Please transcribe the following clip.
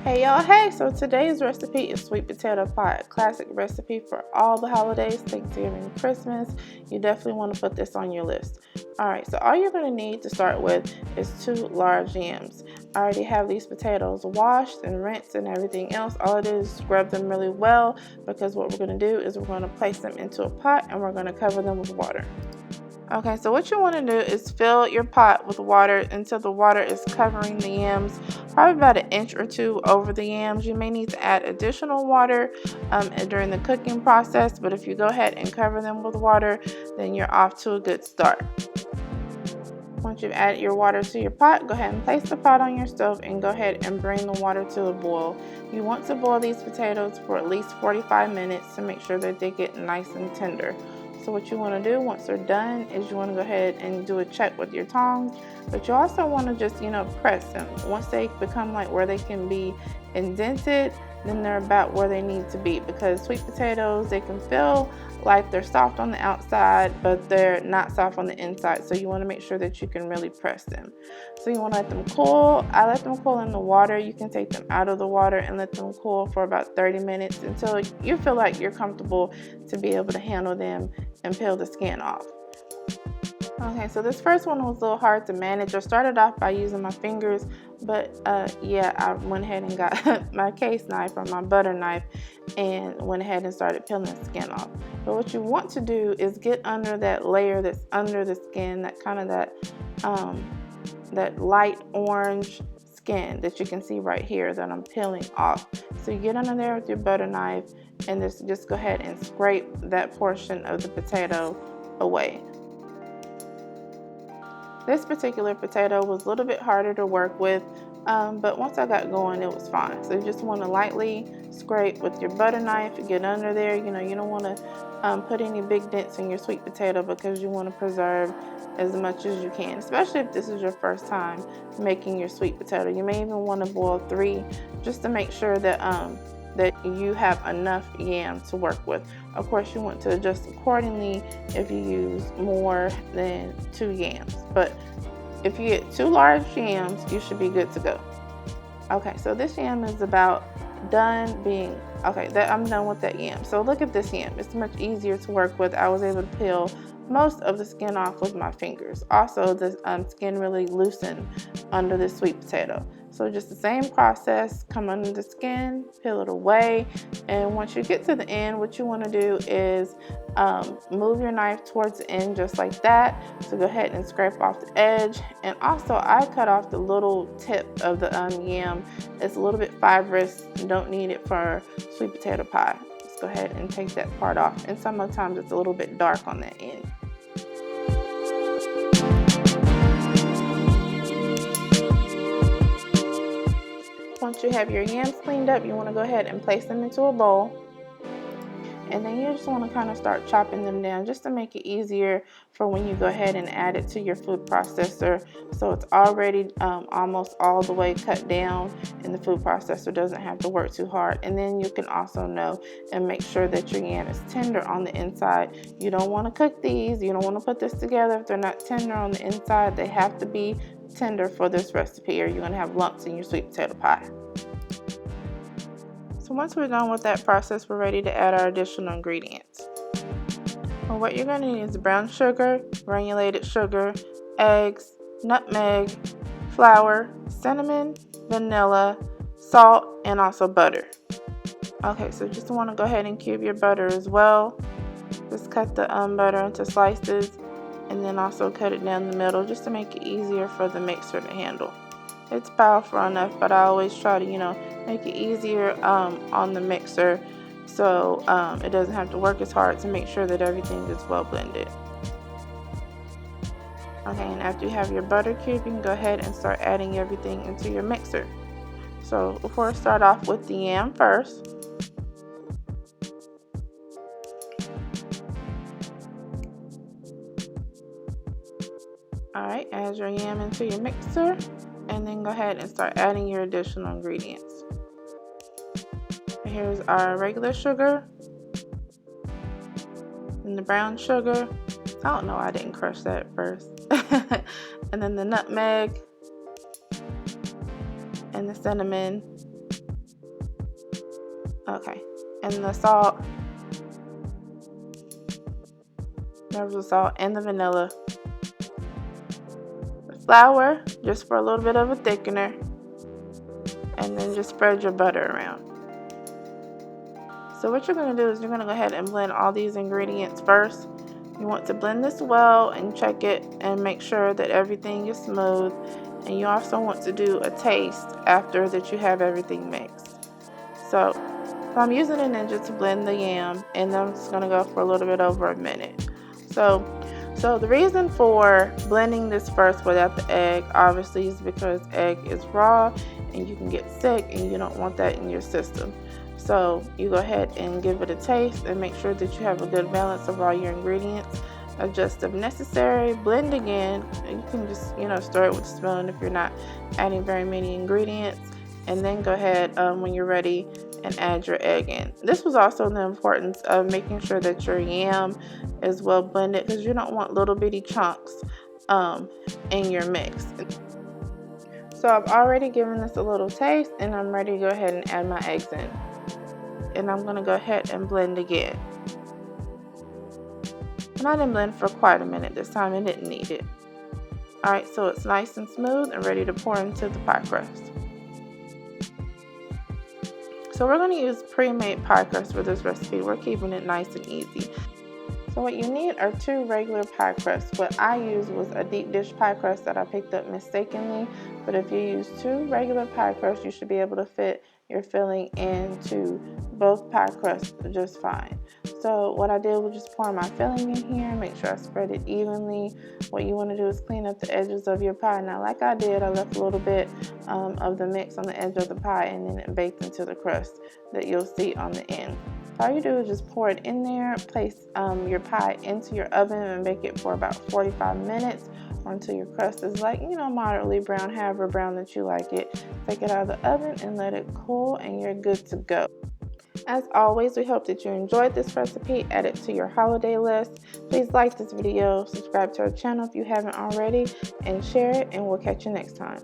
Hey y'all, hey! So today's recipe is sweet potato pie, a classic recipe for all the holidays, Thanksgiving, Christmas. You definitely want to put this on your list. Alright, so all you're going to need to start with is 2 large yams. I already have these potatoes washed and rinsed and everything else. All it is scrub them really well, because what we're going to do is we're going to place them into a pot and we're going to cover them with water. Okay, so what you want to do is fill your pot with water until the water is covering the yams, probably about an inch or two over the yams. You may need to add additional water during the cooking process, but if you go ahead and cover them with water, then you're off to a good start. Once you've added your water to your pot, go ahead and place the pot on your stove and go ahead and bring the water to a boil. You want to boil these potatoes for at least 45 minutes to make sure that they get nice and tender. So what you want to do once they're done is you want to go ahead and do a check with your tongs, but you also want to just, press them. Once they become like where they can be indented, then they're about where they need to be, because sweet potatoes, they can feel like they're soft on the outside, but they're not soft on the inside. So you want to make sure that you can really press them. So you want to let them cool. I let them cool in the water. You can take them out of the water and let them cool for about 30 minutes until you feel like you're comfortable to be able to handle them and peel the skin off. Okay, so this first one was a little hard to manage. I started off by using my fingers, but yeah, I went ahead and got my case knife or my butter knife and went ahead and started peeling the skin off. But what you want to do is get under that layer that's under the skin, that kind of that light orange skin that you can see right here that I'm peeling off. So you get under there with your butter knife and just go ahead and scrape that portion of the potato away. This particular potato was a little bit harder to work with, but once I got going, it was fine. So you just want to lightly scrape with your butter knife, get under there. You don't want to put any big dents in your sweet potato, because you want to preserve as much as you can, especially if this is your first time making your sweet potato. You may even want to boil 3 just to make sure that you have enough yam to work with. Of course, you want to adjust accordingly if you use more than 2 yams. But if you get 2 large yams, you should be good to go. Okay, so this yam is about done being, I'm done with that yam. So look at this yam. It's much easier to work with. I was able to peel most of the skin off with my fingers. Also, the skin really loosened under this sweet potato. So just the same process, come under the skin, peel it away, and once you get to the end, what you want to do is move your knife towards the end just like that. So go ahead and scrape off the edge. And also, I cut off the little tip of the yam. It's a little bit fibrous, you don't need it for sweet potato pie. Just go ahead and take that part off, and sometimes it's a little bit dark on that end. Once you have your yams cleaned up, you want to go ahead and place them into a bowl. And then you just want to kind of start chopping them down just to make it easier for when you go ahead and add it to your food processor. So it's already almost all the way cut down, and the food processor doesn't have to work too hard. And then you can also know and make sure that your yam is tender on the inside. You don't want to cook these. You don't want to put this together if they're not tender on the inside. They have to be tender for this recipe, or you're going to have lumps in your sweet potato pie. So once we're done with that process, we're ready to add our additional ingredients. Well, what you're going to need is brown sugar, granulated sugar, eggs, nutmeg, flour, cinnamon, vanilla, salt, and also butter. Okay, so just want to go ahead and cube your butter as well. Just cut the butter into slices, and then also cut it down the middle just to make it easier for the mixer to handle. It's powerful enough, but I always try to, make it easier on the mixer, so it doesn't have to work as hard to make sure that everything is well blended. Okay, and after you have your butter cube, you can go ahead and start adding everything into your mixer. So before I start off with the yam first. Alright, add your yam into your mixer, and then go ahead and start adding your additional ingredients. Here's our regular sugar, and the brown sugar. I don't know, I didn't crush that first. And then the nutmeg, and the cinnamon, Okay, and the salt, there's the salt and the vanilla. The flour, just for a little bit of a thickener, and then just spread your butter around. So what you're going to do is you're going to go ahead and blend all these ingredients first. You want to blend this well and check it and make sure that everything is smooth. And you also want to do a taste after that you have everything mixed. So I'm using a Ninja to blend the yam, and I'm just going to go for a little bit over a minute. So the reason for blending this first without the egg, obviously, is because egg is raw and you can get sick and you don't want that in your system. So you go ahead and give it a taste and make sure that you have a good balance of all your ingredients. Adjust if necessary, blend again. You can just, stir it with a spoon if you're not adding very many ingredients. And then go ahead when you're ready and add your egg in. This was also the importance of making sure that your yam is well blended, because you don't want little bitty chunks in your mix. So I've already given this a little taste, and I'm ready to go ahead and add my eggs in. And I'm going to go ahead and blend again. And I didn't blend for quite a minute this time, and didn't need it. Alright, so it's nice and smooth and ready to pour into the pie crust. So we're going to use pre-made pie crust for this recipe. We're keeping it nice and easy. So what you need are 2 regular pie crusts. What I used was a deep dish pie crust that I picked up mistakenly. But if you use 2 regular pie crusts, you should be able to fit your filling into both pie crusts just fine. So what I did was just pour my filling in here, make sure I spread it evenly. What you want to do is clean up the edges of your pie. Now, like I did, I left a little bit of the mix on the edge of the pie, and then it baked into the crust that you'll see on the end. All you do is just pour it in there, place your pie into your oven and bake it for about 45 minutes or until your crust is moderately brown, however brown that you like it. Take it out of the oven and let it cool, and you're good to go. As always, we hope that you enjoyed this recipe. Add it to your holiday list. Please like this video, subscribe to our channel if you haven't already, and share it, and we'll catch you next time.